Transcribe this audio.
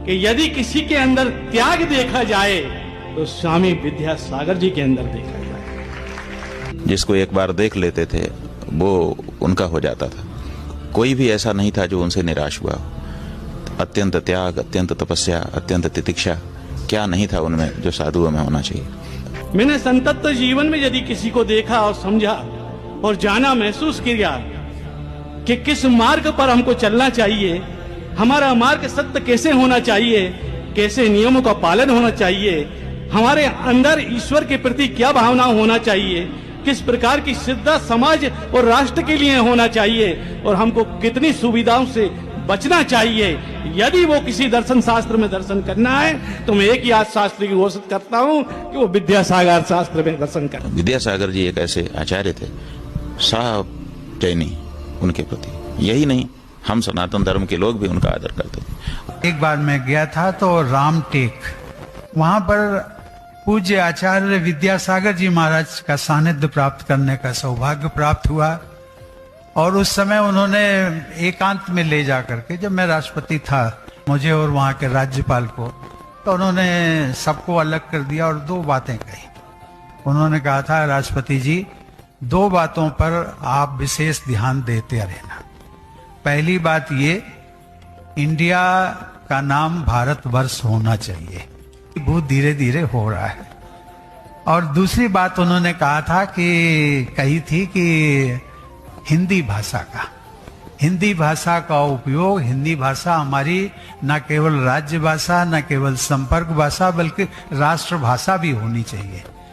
कि यदि किसी के अंदर त्याग देखा जाए तो स्वामी विद्यासागर जी के अंदर देखा जाए। जिसको एक बार देख लेते थे वो उनका हो जाता था। कोई भी ऐसा नहीं था जो उनसे निराश हुआ। अत्यंत त्याग, अत्यंत तपस्या, अत्यंत तितिक्षा, क्या नहीं था उनमें जो साधुओं में होना चाहिए। मैंने संतत्व जीवन में यदि किसी को देखा और समझा और जाना, महसूस किया कि किस मार्ग पर हमको चलना चाहिए, हमारा मार्ग सत्य कैसे होना चाहिए, कैसे नियमों का पालन होना चाहिए, हमारे अंदर ईश्वर के प्रति क्या भावना होना चाहिए, किस प्रकार की श्रद्धा समाज और राष्ट्र के लिए होना चाहिए और हमको कितनी सुविधाओं से बचना चाहिए। यदि वो किसी दर्शन शास्त्र में दर्शन करना है तो मैं एक ही आज शास्त्र की घोषित करता हूँ कि वो विद्यासागर शास्त्र में दर्शन करें। विद्यासागर जी एक ऐसे आचार्य थे, साहब जैनी उनके प्रति। यही नहीं, हम सनातन धर्म के लोग भी उनका आदर करते थे। एक बार मैं गया था तो रामटेक, वहां पर पूज्य आचार्य विद्यासागर जी महाराज का सानिध्य प्राप्त करने का सौभाग्य प्राप्त हुआ। और उस समय उन्होंने एकांत में ले जा करके, जब मैं राष्ट्रपति था, मुझे और वहां के राज्यपाल को, तो उन्होंने सबको अलग कर दिया और दो बातें कही। उन्होंने कहा था, राष्ट्रपति जी, दो बातों पर आप विशेष ध्यान देते रहना। पहली बात ये, इंडिया का नाम भारतवर्ष होना चाहिए, वो धीरे धीरे हो रहा है। और दूसरी बात उन्होंने कही थी कि हिंदी भाषा का उपयोग, हिंदी भाषा हमारी न केवल राज्य भाषा, न केवल संपर्क भाषा, बल्कि राष्ट्र भाषा भी होनी चाहिए।